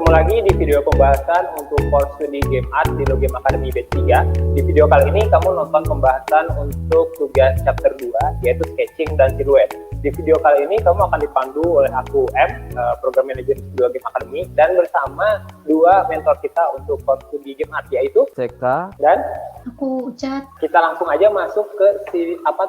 Ketemu lagi di video pembahasan untuk course studi Game Art di Logame Academy Batch 3. Di video kali ini kamu nonton pembahasan untuk tugas chapter 2 yaitu sketching dan siluet. Di video kali ini kamu akan dipandu oleh aku Program Manager Studio Game Academy, dan bersama dua mentor kita untuk course studi Game Art yaitu CK dan aku Ucat. Kita langsung aja masuk ke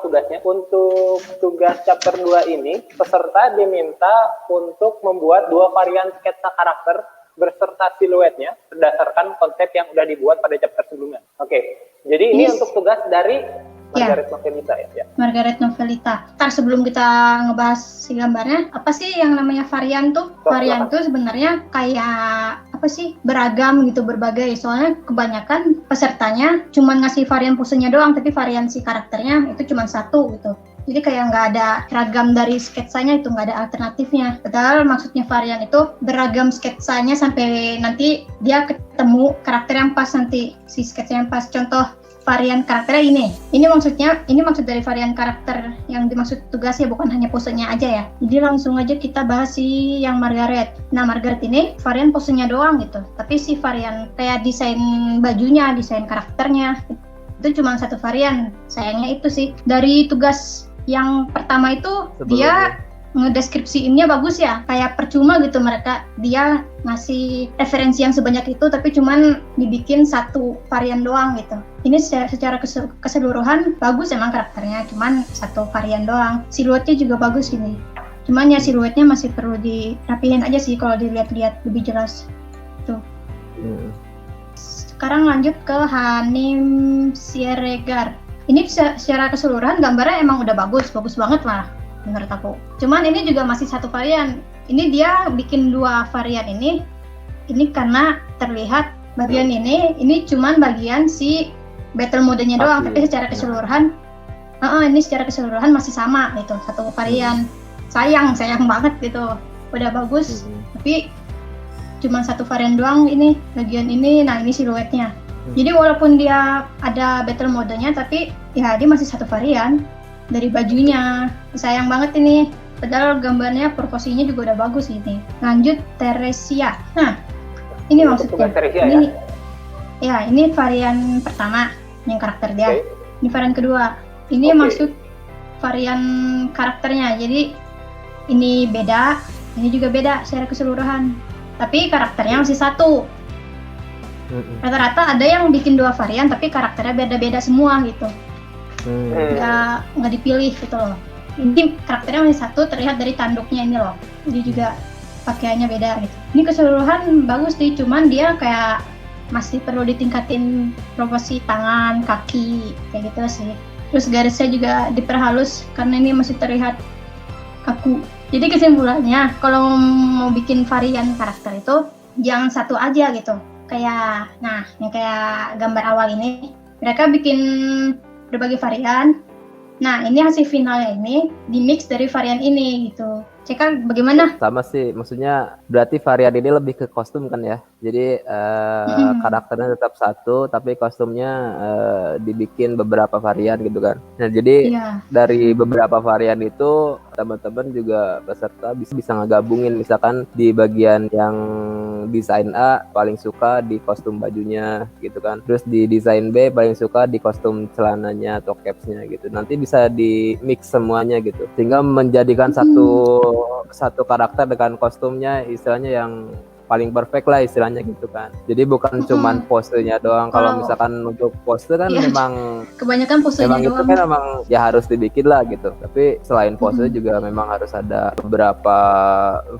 tugasnya. Untuk tugas chapter 2 ini, peserta diminta untuk membuat 2 varian sketsa karakter berserta siluetnya berdasarkan konsep yang udah dibuat pada chapter sebelumnya. Oke, jadi ini untuk tugas dari Margaret Novelita ya. Margaret Novelita. Ntar sebelum kita ngebahas si gambarnya, apa sih yang namanya varian tuh? Varian tuh sebenarnya kayak apa sih? Beragam gitu, berbagai. Soalnya kebanyakan pesertanya cuma ngasih varian posenya doang, tapi varian si karakternya itu cuma satu gitu. Jadi kayak nggak ada ragam dari sketsanya, itu nggak ada alternatifnya. Padahal maksudnya varian itu beragam sketsanya sampai nanti dia ketemu karakter yang pas, nanti si sketsa yang pas. Contoh varian karakternya ini maksud dari varian karakter yang dimaksud tugasnya, bukan hanya posenya aja ya. Jadi langsung aja kita bahas si yang Margaret. Nah, Margaret ini varian posenya doang gitu, tapi si varian kayak desain bajunya, desain karakternya itu cuma satu varian. Sayangnya itu sih. Dari tugas yang pertama itu dia ngedeskripsiinnya bagus ya, kayak percuma gitu dia ngasih referensi yang sebanyak itu tapi cuman dibikin satu varian doang gitu. Ini secara keseluruhan bagus emang karakternya, cuman satu varian doang. Siluetnya juga bagus ini, cuman ya siluetnya masih perlu dirapihin aja sih kalau dilihat-lihat lebih jelas tuh. Sekarang lanjut ke Hanim Siregar. Ini secara keseluruhan gambarnya emang udah bagus banget lah menurut aku. Cuman ini juga masih satu varian. Ini dia bikin 2 varian ini karena terlihat bagian ini cuman bagian si battle modenya doang, tapi secara keseluruhan ini secara keseluruhan masih sama gitu, satu varian. Sayang banget gitu. Udah bagus, tapi cuman satu varian doang ini bagian ini. Nah, ini siluetnya. Jadi walaupun dia ada battle modenya, tapi ya dia masih satu varian dari bajunya. Sayang banget ini. Padahal gambarnya proporsinya juga udah bagus ini. Lanjut Teresia. Nah, ini maksudnya. Teresia, ini varian pertama yang karakter dia. Ini varian kedua. Ini maksud varian karakternya. Jadi ini beda, ini juga beda secara keseluruhan. Tapi karakternya masih satu. Rata-rata ada yang bikin 2 varian tapi karakternya beda-beda semua gitu. Nggak dipilih gitu loh. Ini karakternya masih satu, terlihat dari tanduknya ini loh. Jadi juga pakaiannya beda gitu. Ini keseluruhan bagus sih, cuman dia kayak masih perlu ditingkatin proporsi tangan, kaki, kayak gitu sih. Terus garisnya juga diperhalus karena ini masih terlihat kaku. Jadi kesimpulannya, kalau mau bikin varian karakter itu jangan satu aja gitu. Kayak gambar awal ini, mereka bikin berbagai varian. Nah, ini hasil finalnya ini di-mix dari varian ini gitu. Cek bagaimana? Sama sih, maksudnya berarti varian ini lebih ke kostum kan ya. Jadi karakternya tetap satu, tapi kostumnya dibikin beberapa varian gitu kan. Nah, jadi dari beberapa varian itu teman-teman juga peserta bisa ngegabungin, misalkan di bagian yang desain A paling suka di kostum bajunya gitu kan. Terus di desain B paling suka di kostum celananya atau capsnya gitu. Nanti bisa di mix semuanya gitu. Sehingga menjadikan satu karakter dengan kostumnya istilahnya yang paling perfect lah istilahnya gitu kan. Jadi bukan cuman posenya doang. Kalau misalkan untuk pose kan memang kebanyakan posenya doang. Itu kan memang ya harus dibikin lah gitu. Tapi selain pose juga memang harus ada beberapa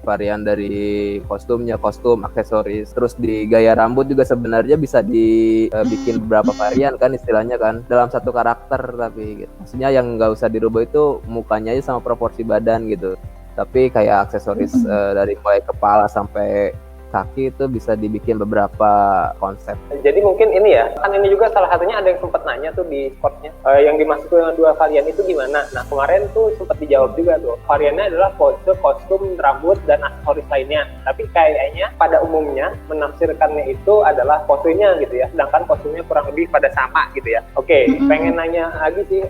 varian dari kostumnya, kostum, aksesoris. Terus di gaya rambut juga sebenarnya bisa dibikin beberapa varian kan istilahnya kan dalam satu karakter, tapi gitu. Maksudnya yang nggak usah dirubah itu mukanya aja sama proporsi badan gitu. Tapi kayak aksesoris dari mulai kepala sampai kaki itu bisa dibikin beberapa konsep. Jadi mungkin ini ya, kan ini juga salah satunya ada yang sempat nanya tuh di course-nya, yang dimaksud dengan 2 varian itu gimana? Nah, kemarin tuh sempat dijawab juga tuh, variannya adalah pose, kostum, rambut, dan aksesoris lainnya. Tapi kayaknya pada umumnya menafsirkannya itu adalah posenya gitu ya, sedangkan kostumnya kurang lebih pada sama gitu ya. Oke, pengen nanya lagi sih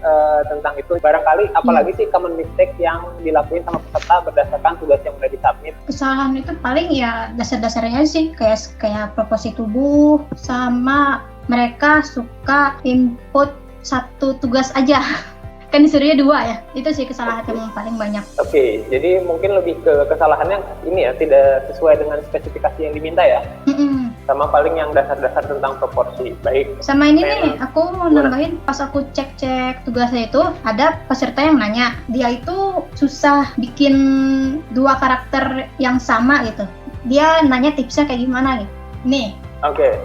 tentang itu. Barangkali apalagi sih common mistake yang dilakuin sama peserta berdasarkan tugas yang udah disubmit? Kesalahan itu paling ya dasar dasarnya sih kayak proporsi tubuh, sama mereka suka input satu tugas aja. Kan disuruhnya 2 ya, itu sih kesalahan yang paling banyak. Oke, jadi mungkin lebih ke kesalahannya ini ya, tidak sesuai dengan spesifikasi yang diminta ya. Sama paling yang dasar-dasar tentang proporsi. Baik. Sama ini nih, aku mau nambahin, pas aku cek tugasnya itu, ada peserta yang nanya, dia itu susah bikin 2 karakter yang sama gitu. Dia nanya tipsnya kayak gimana gitu. Nih. Oke.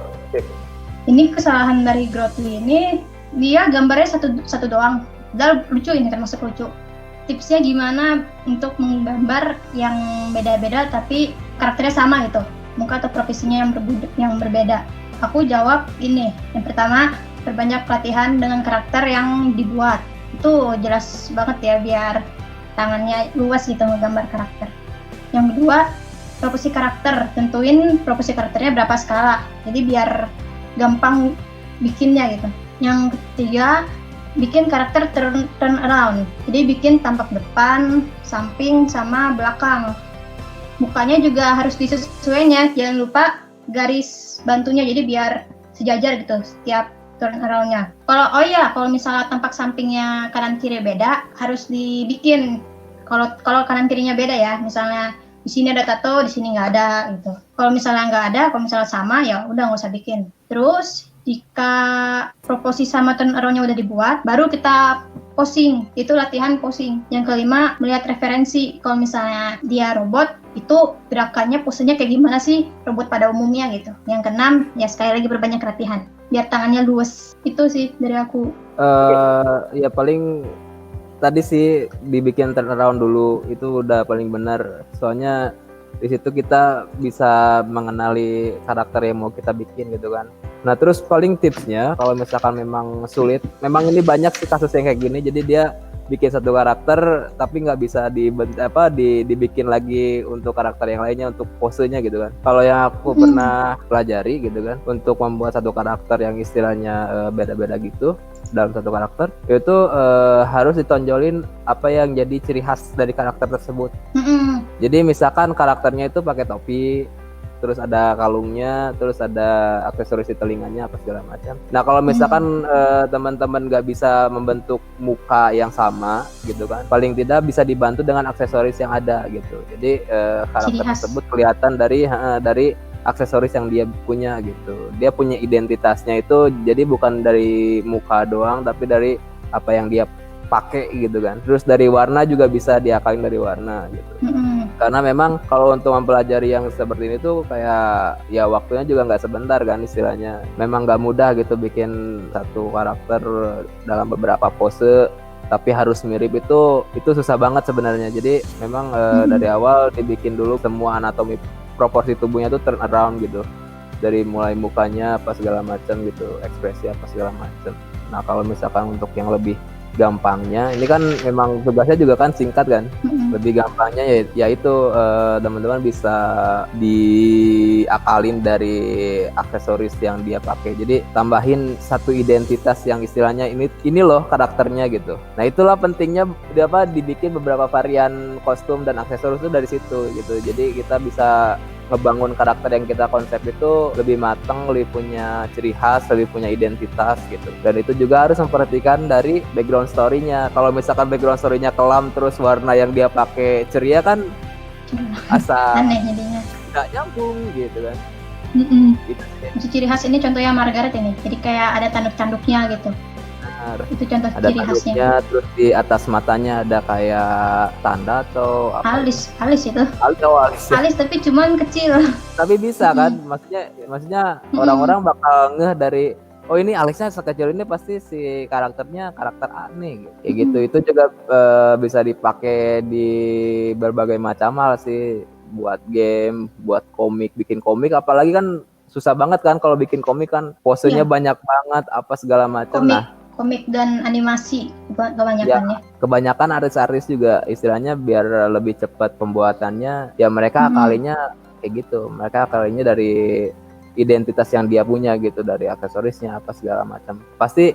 Ini kesalahan dari Grotli ini, dia gambarnya satu doang. Padahal lucu, ini termasuk lucu. Tipsnya gimana untuk menggambar yang beda-beda tapi karakternya sama gitu, muka atau profesinya yang berbeda. Aku jawab ini. Yang pertama, perbanyak latihan dengan karakter yang dibuat. Itu jelas banget ya, biar tangannya luas gitu menggambar karakter. Yang kedua, proporsi karakter. Tentuin proporsi karakternya berapa skala. Jadi biar gampang bikinnya gitu. Yang ketiga, bikin karakter turn around. Jadi bikin tampak depan, samping, sama belakang. Mukanya juga harus disesuaikan ya. Jangan lupa garis bantunya, jadi biar sejajar gitu setiap turn around-nya. Kalau misalnya tampak sampingnya kanan kiri beda, harus dibikin. Kalau kanan kirinya beda ya, misalnya di sini ada tato, di sini nggak ada gitu. Kalau misalnya nggak ada, kalau misalnya sama ya udah nggak usah bikin. Terus jika proporsi sama turn around-nya udah dibuat, baru kita posing. Itu latihan posing. Yang kelima, melihat referensi. Kalau misalnya dia robot, itu gerakannya, posenya kayak gimana sih robot pada umumnya gitu. Yang keenam, ya sekali lagi berbanyak latihan. Biar tangannya luas. Itu sih dari aku. Ya paling tadi sih dibikin turn around dulu. Itu udah paling benar. Soalnya di situ kita bisa mengenali karakter yang mau kita bikin gitu kan. Nah terus paling tipsnya kalau misalkan memang sulit, memang ini banyak sih kasus yang kayak gini, jadi dia bikin satu karakter tapi nggak bisa dibikin lagi untuk karakter yang lainnya, untuk posenya gitu kan. Kalau yang aku pernah pelajari gitu kan, untuk membuat satu karakter yang istilahnya beda-beda gitu dalam satu karakter, itu harus ditonjolin apa yang jadi ciri khas dari karakter tersebut. Jadi misalkan karakternya itu pakai topi, terus ada kalungnya, terus ada aksesoris di telinganya apa segala macam. Nah kalau misalkan teman-teman nggak bisa membentuk muka yang sama gitu kan, paling tidak bisa dibantu dengan aksesoris yang ada gitu. Jadi karakter tersebut kelihatan dari aksesoris yang dia punya gitu. Dia punya identitasnya itu, jadi bukan dari muka doang, tapi dari apa yang dia pakai gitu kan. Terus dari warna juga bisa diakalin dari warna gitu. Karena memang kalau untuk mempelajari yang seperti ini tuh kayak ya waktunya juga nggak sebentar kan istilahnya. Memang nggak mudah gitu bikin satu karakter dalam beberapa pose tapi harus mirip, itu susah banget sebenarnya. Jadi memang dari awal dibikin dulu semua anatomi proporsi tubuhnya tuh turn around gitu. Dari mulai mukanya apa segala macam gitu, ekspresi apa segala macam. Nah kalau misalkan untuk yang lebih gampangnya, ini kan memang tugasnya juga kan singkat kan. Lebih gampangnya ya itu teman-teman bisa diakalin dari aksesoris yang dia pakai. Jadi tambahin satu identitas yang istilahnya ini loh karakternya gitu. Nah itulah pentingnya dibikin beberapa varian kostum dan aksesoris itu dari situ gitu. Jadi kita bisa ngebangun karakter yang kita konsep itu lebih matang, lebih punya ciri khas, lebih punya identitas gitu. Dan itu juga harus memperhatikan dari background story-nya. Kalau misalkan background story-nya kelam terus warna yang dia pakai ceria kan asa aneh jadinya, nggak nyambung gitu kan. Itu ciri khas ini contohnya Margaret ini. Jadi kayak ada tanduk-tanduknya gitu. Itu contoh ada ciri khasnya. Terus di atas matanya ada kayak tanda atau apa? Alis itu. Alis tapi cuman kecil. Tapi bisa kan? Maksudnya orang-orang bakal ngeh dari ini alisnya sekecil ini, pasti si karakternya karakter aneh gitu. Kayak gitu. Itu juga bisa dipakai di berbagai macam hal sih, buat game, buat komik, bikin komik apalagi kan susah banget kan kalau bikin komik kan posenya banyak banget apa segala macam. Komik dan animasi kebanyakannya. Ya, kebanyakan artis-artis juga istilahnya biar lebih cepat pembuatannya, ya mereka akalinya kayak gitu. Mereka akalinya dari identitas yang dia punya gitu, dari aksesorisnya apa segala macam. Pasti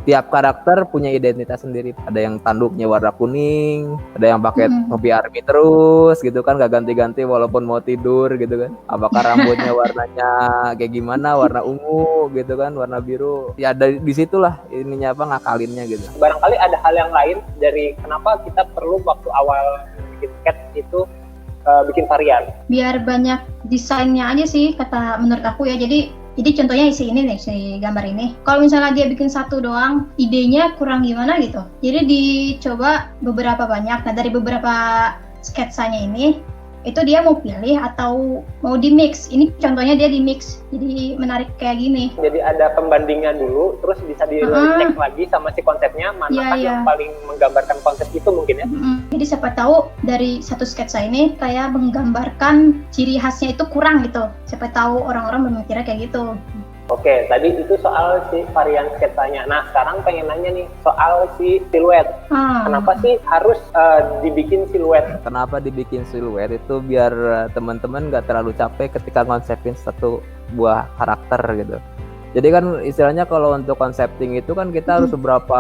tiap karakter punya identitas sendiri. Ada yang tanduknya warna kuning, ada yang pakai topi army terus gitu kan, gak ganti-ganti walaupun mau tidur gitu kan. Apakah rambutnya warnanya kayak gimana, warna ungu gitu kan, warna biru. Ya dari disitulah ininya ngakalinnya gitu. Barangkali ada hal yang lain dari kenapa kita perlu waktu awal bikin sketch itu bikin varian. Biar banyak desainnya aja sih kata menurut aku ya. Jadi contohnya si ini nih, si gambar ini. Kalau misalnya dia bikin satu doang, idenya kurang gimana gitu. Jadi dicoba beberapa banyak. Nah dari beberapa sketsanya ini, itu dia mau pilih atau mau di mix. Ini contohnya dia di mix, jadi menarik kayak gini. Jadi ada pembandingnya dulu, terus bisa dicek lagi sama si konsepnya, manakah yang paling menggambarkan konsep itu mungkin ya. Jadi siapa tahu dari satu sketsa ini kayak menggambarkan ciri khasnya itu kurang gitu. Siapa tahu orang-orang berpikirnya kayak gitu. Oke, tadi itu soal si varian sketsanya. Nah, sekarang pengen nanya nih soal si siluet. Kenapa sih harus dibikin siluet? Kenapa dibikin siluet itu biar teman-teman nggak terlalu capek ketika konsepin satu buah karakter gitu. Jadi kan istilahnya kalau untuk konsepting itu kan kita harus beberapa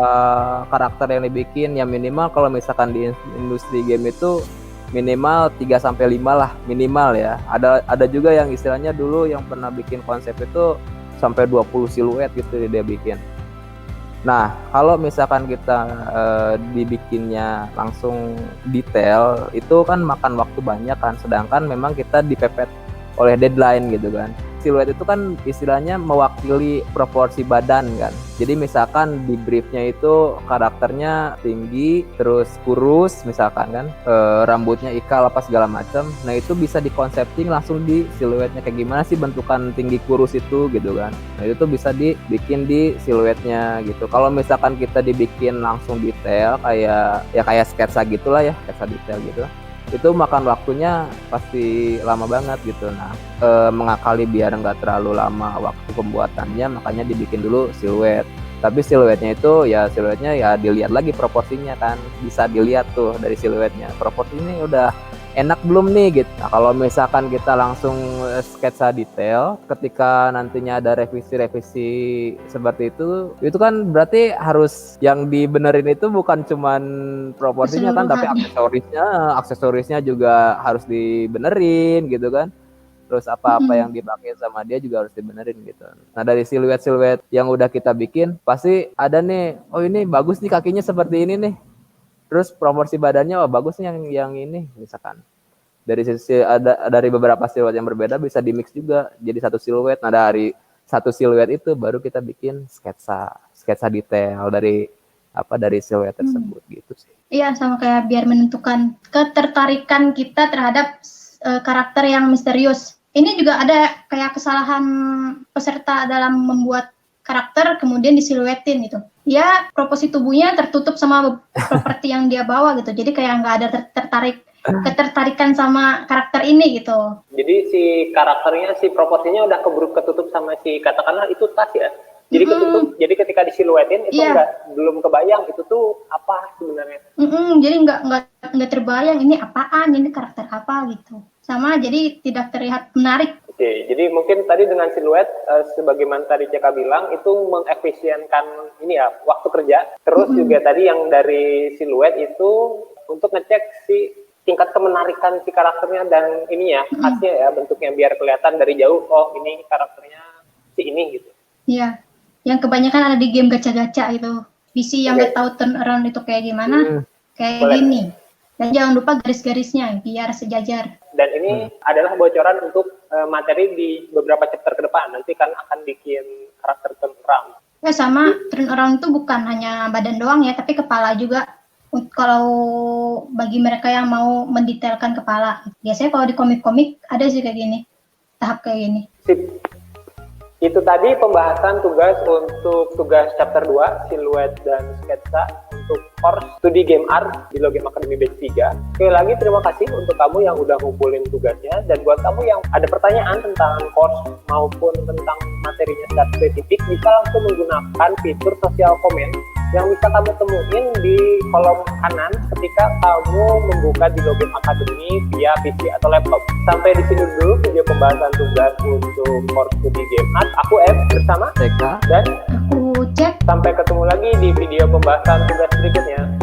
karakter yang dibikin, yang minimal kalau misalkan di industri game itu minimal 3-5 lah minimal ya. Ada juga yang istilahnya dulu yang pernah bikin konsep itu sampai 20 siluet gitu dia bikin. Nah, kalau misalkan kita dibikinnya langsung detail, itu kan makan waktu banyak kan, sedangkan memang kita dipepet oleh deadline gitu kan. Siluet itu kan istilahnya mewakili proporsi badan kan. Jadi misalkan di briefnya itu karakternya tinggi, terus kurus misalkan kan, rambutnya ikal apa segala macam. Nah itu bisa dikonsepting langsung di siluetnya kayak gimana sih bentukan tinggi kurus itu gitu kan. Nah itu tuh bisa dibikin di siluetnya gitu. Kalau misalkan kita dibikin langsung detail kayak sketsa gitulah ya, sketsa detail gitu, itu makan waktunya pasti lama banget gitu. Nah mengakali biar nggak terlalu lama waktu pembuatannya, makanya dibikin dulu siluet. Tapi siluetnya itu ya dilihat lagi proporsinya kan, bisa dilihat tuh dari siluetnya proporsinya udah enak belum nih gitu. Nah, kalau misalkan kita langsung sketsa detail, ketika nantinya ada revisi seperti itu kan berarti harus yang dibenerin itu bukan cuman proporsinya kan, tapi aksesorisnya juga harus dibenerin gitu kan. Terus apa-apa yang dipakai sama dia juga harus dibenerin gitu. Nah dari siluet yang udah kita bikin, pasti ada nih, oh ini bagus nih kakinya seperti ini nih. Terus proporsi badannya bagus nih yang ini misalkan. Dari beberapa siluet yang berbeda bisa di-mix juga jadi satu siluet. Nah dari satu siluet itu baru kita bikin sketsa detail dari siluet tersebut gitu sih. Iya, sama kayak biar menentukan ketertarikan kita terhadap karakter yang misterius. Ini juga ada kayak kesalahan peserta dalam membuat karakter kemudian disiluetin gitu. Ya, proporsi tubuhnya tertutup sama properti yang dia bawa gitu. Jadi kayak nggak ada ketertarikan sama karakter ini gitu. Jadi si karakternya, si proporsinya udah ketutup sama si katakanlah itu tas ya. Jadi ketutup. Jadi ketika disiluetin itu belum kebayang itu tuh apa sebenarnya. Jadi nggak terbayang ini apaan, ini karakter apa gitu. Sama jadi tidak terlihat menarik. Oke, jadi mungkin tadi dengan siluet sebagaimana tadi Ceka bilang itu mengefisienkan ini ya waktu kerja. Terus juga tadi yang dari siluet itu untuk ngecek si tingkat kemenarikan si karakternya dan ininya khasnya ya bentuknya biar kelihatan dari jauh, oh ini karakternya si ini gitu. Iya, yang kebanyakan ada di game gacha-gacha itu. PC yang nggak tahu turn around itu kayak gimana, kayak gini. Dan jangan lupa garis-garisnya biar sejajar. Dan ini adalah bocoran untuk materi di beberapa chapter ke depan. Nanti kan akan bikin karakter turn around. Ya sama, turn around itu bukan hanya badan doang ya, tapi kepala juga. Kalau bagi mereka yang mau mendetailkan kepala. Biasanya kalau di komik-komik ada sih kayak gini, tahap kayak gini. Sip. Itu tadi pembahasan tugas chapter 2, siluet dan sketsa untuk course studi game art di Logame Academy Batch 3. Sekali lagi terima kasih untuk kamu yang udah ngumpulin tugasnya, dan buat kamu yang ada pertanyaan tentang course maupun tentang materinya secara spesifik, bisa langsung menggunakan fitur sosial komen yang bisa kamu temuin di kolom kanan ketika kamu membuka di Logame Academy via PC atau laptop. Sampai di sini dulu video pembahasan tugas untuk course studi game art. Aku M bersama Ceka dan aku Jack. Sampai ketemu lagi di video pembahasan tugas berikutnya.